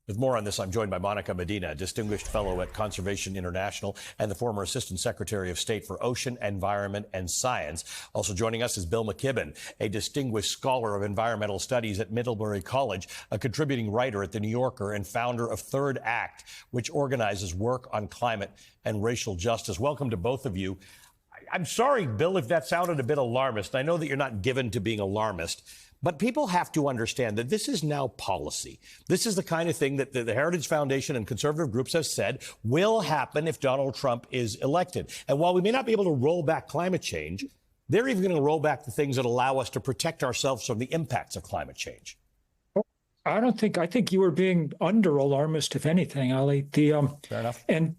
With more on this, I'm joined by Monica Medina, a distinguished fellow at Conservation International and the former Assistant Secretary of State for Ocean, Environment and Science. Also joining us is Bill McKibben, a distinguished scholar of environmental studies at Middlebury College, a contributing writer at The New Yorker, and founder of Third Act, which organizes work on climate and racial justice. Welcome to both of you. I'm sorry, Bill, if that sounded a bit alarmist. I know that you're not given to being alarmist. But people have to understand that this is now policy. This is the kind of thing that the Heritage Foundation and conservative groups have said will happen if Donald Trump is elected. And while we may not be able to roll back climate change, they're even going to roll back the things that allow us to protect ourselves from the impacts of climate change. I think you were being under alarmist, if anything, Ali. Fair enough. And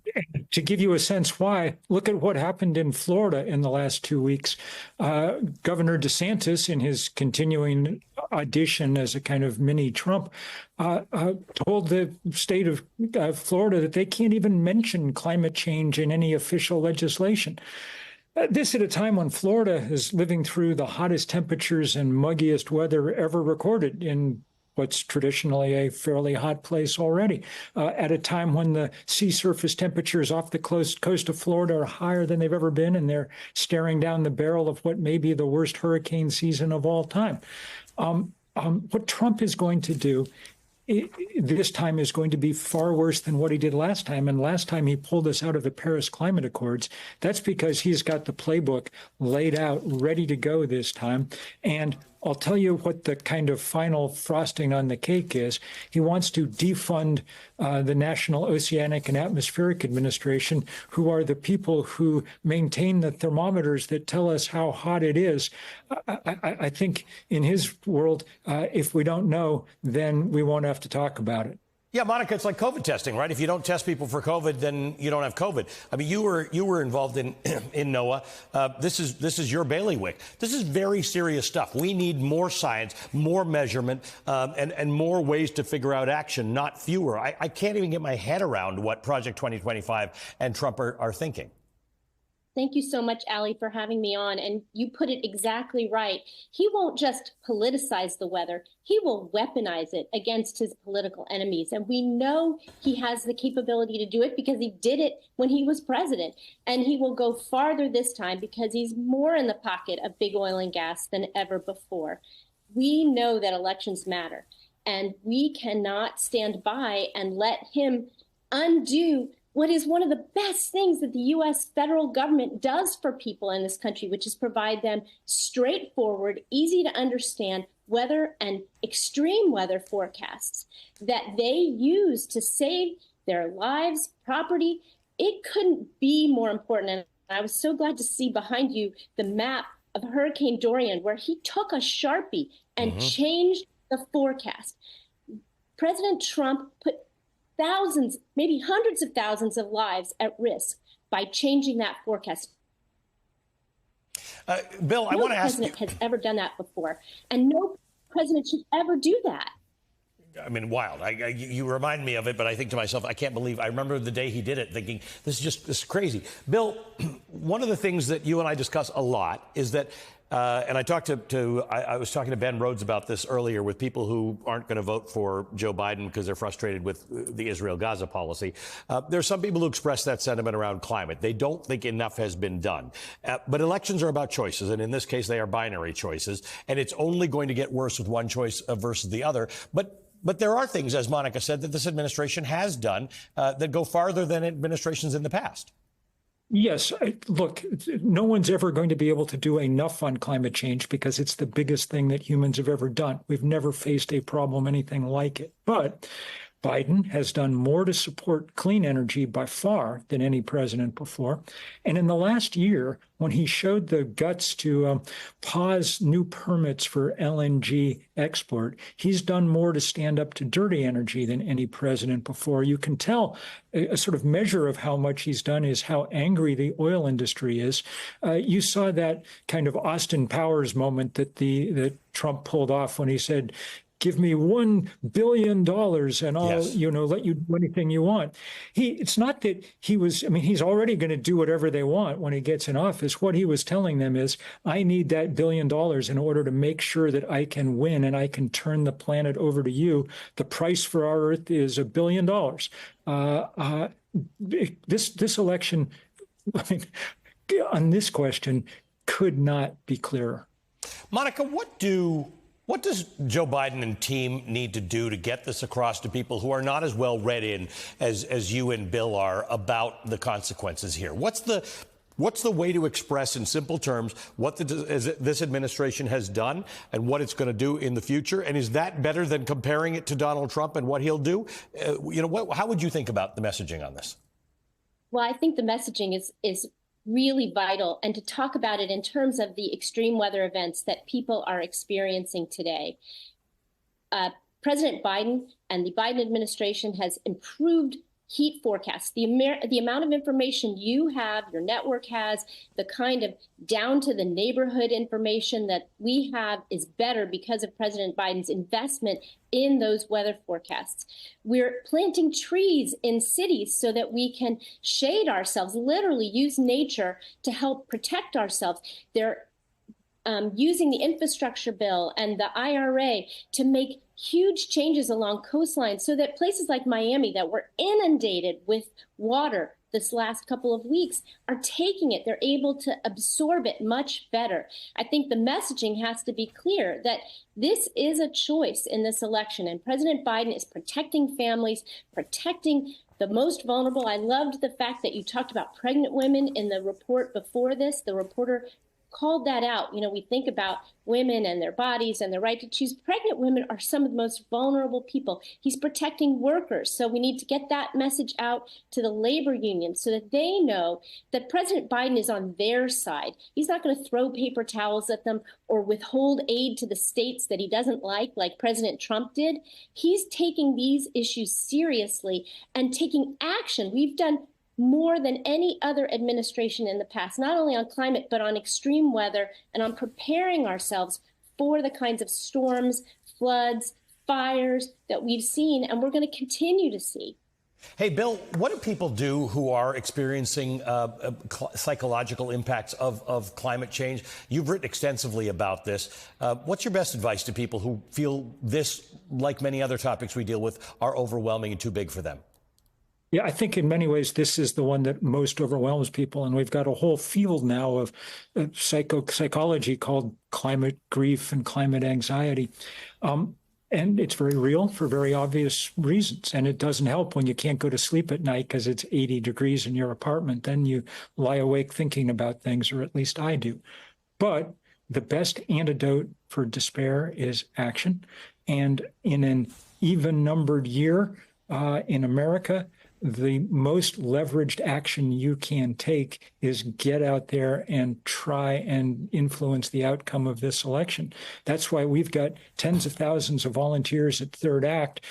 to give you a sense why, look at what happened in Florida in the last 2 weeks. Governor DeSantis, in his continuing audition as a kind of mini Trump, told the state of Florida that they can't even mention climate change in any official legislation. This at a time when Florida is living through the hottest temperatures and muggiest weather ever recorded in what's traditionally a fairly hot place already, at a time when the sea surface temperatures off the coast of Florida are higher than they've ever been, and they're staring down the barrel of what may be the worst hurricane season of all time. What Trump is going to do this time is going to be far worse than what he did last time. And last time he pulled us out of the Paris Climate Accords. That's because he's got the playbook laid out, ready to go this time. And I'll tell you what the kind of final frosting on the cake is. He wants to defund the National Oceanic and Atmospheric Administration, who are the people who maintain the thermometers that tell us how hot it is. I think in his world, if we don't know, then we won't have to talk about it. Yeah, Monica, it's like COVID testing, right? If you don't test people for COVID, then you don't have COVID. I mean, you were involved in NOAA. This is your bailiwick. This is very serious stuff. We need more science, more measurement, and more ways to figure out action, not fewer. I can't even get my head around what Project 2025 and Trump are thinking. Thank you so much, Ali, for having me on. And you put it exactly right. He won't just politicize the weather. He will weaponize it against his political enemies. And we know he has the capability to do it because he did it when he was president. And he will go farther this time because he's more in the pocket of big oil and gas than ever before. We know that elections matter, and we cannot stand by and let him undo what is one of the best things that the U.S. federal government does for people in this country, which is provide them straightforward, easy to understand weather and extreme weather forecasts that they use to save their lives, property. It couldn't be more important. And I was so glad to see behind you the map of Hurricane Dorian, where he took a Sharpie and changed the forecast. President Trump put thousands, maybe hundreds of thousands of lives at risk by changing that forecast. Bill, I want to ask you. No president has ever done that before, and no president should ever do that. I mean, wild. You remind me of it, but I think to myself, I can't believe. I remember the day he did it, thinking this is crazy. Bill, one of the things that you and I discuss a lot is that. And I talked I was talking to Ben Rhodes about this earlier with people who aren't going to vote for Joe Biden because they're frustrated with the Israel-Gaza policy. There are some people who express that sentiment around climate. They don't think enough has been done. But elections are about choices. And in this case, they are binary choices. And it's only going to get worse with one choice versus the other. But there are things, as Monica said, that this administration has done that go farther than administrations in the past. Yes. Look, no one's ever going to be able to do enough on climate change because it's the biggest thing that humans have ever done. We've never faced a problem anything like it. But Biden has done more to support clean energy by far than any president before. And in the last year, when he showed the guts to pause new permits for LNG export, he's done more to stand up to dirty energy than any president before. You can tell a sort of measure of how much he's done is how angry the oil industry is. You saw that kind of Austin Powers moment that Trump pulled off when he said, give me $1 billion and I'll, Yes. let you do anything you want. It's not that he's already going to do whatever they want when he gets in office. What he was telling them is, I need that $1 billion in order to make sure that I can win and I can turn the planet over to you. The price for our Earth is $1 billion. This election, on this question, could not be clearer. Monica, what does Joe Biden and team need to do to get this across to people who are not as well read in as you and Bill are about the consequences here? What's the way to express in simple terms what this administration has done and what it's going to do in the future? And is that better than comparing it to Donald Trump and what he'll do? How would you think about the messaging on this? Well, I think the messaging is really vital, and to talk about it in terms of the extreme weather events that people are experiencing today. President Biden and the Biden administration has improved heat forecasts. The amount of information you have, your network has, the kind of down to the neighborhood information that we have is better because of President Biden's investment in those weather forecasts. We're planting trees in cities so that we can shade ourselves, literally use nature to help protect ourselves. They're using the infrastructure bill and the IRA to make huge changes along coastlines so that places like Miami that were inundated with water this last couple of weeks are taking it. They're able to absorb it much better. I think the messaging has to be clear that this is a choice in this election, and President Biden is protecting families, protecting the most vulnerable. I loved the fact that you talked about pregnant women in the report before this. The reporter called that out. We think about women and their bodies and their right to choose. Pregnant women are some of the most vulnerable people. He's protecting workers. So we need to get that message out to the labor unions so that they know that President Biden is on their side. He's not going to throw paper towels at them or withhold aid to the states that he doesn't like President Trump did. He's taking these issues seriously and taking action. We've done more than any other administration in the past, not only on climate, but on extreme weather and on preparing ourselves for the kinds of storms, floods, fires that we've seen and we're going to continue to see. Hey, Bill, what do people do who are experiencing psychological impacts of climate change? You've written extensively about this. What's your best advice to people who feel this, like many other topics we deal with, are overwhelming and too big for them? Yeah, I think in many ways this is the one that most overwhelms people. And we've got a whole field now of psychology called climate grief and climate anxiety. And it's very real for very obvious reasons. And it doesn't help when you can't go to sleep at night because it's 80 degrees in your apartment. Then you lie awake thinking about things, or at least I do. But the best antidote for despair is action. And in an even-numbered year in America, the most leveraged action you can take is get out there and try and influence the outcome of this election. That's why we've got tens of thousands of volunteers at Third Act,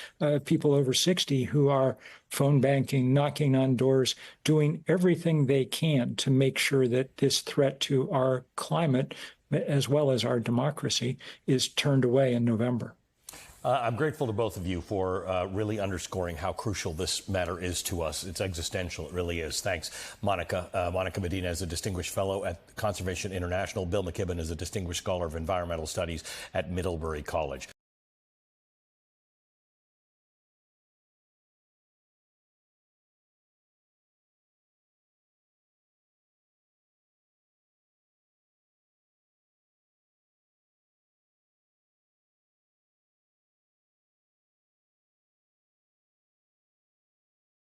people over 60 who are phone banking, knocking on doors, doing everything they can to make sure that this threat to our climate, as well as our democracy, is turned away in November. I'm grateful to both of you for really underscoring how crucial this matter is to us. It's existential. It really is. Thanks, Monica. Monica Medina is a distinguished fellow at Conservation International. Bill McKibben is a distinguished scholar of environmental studies at Middlebury College.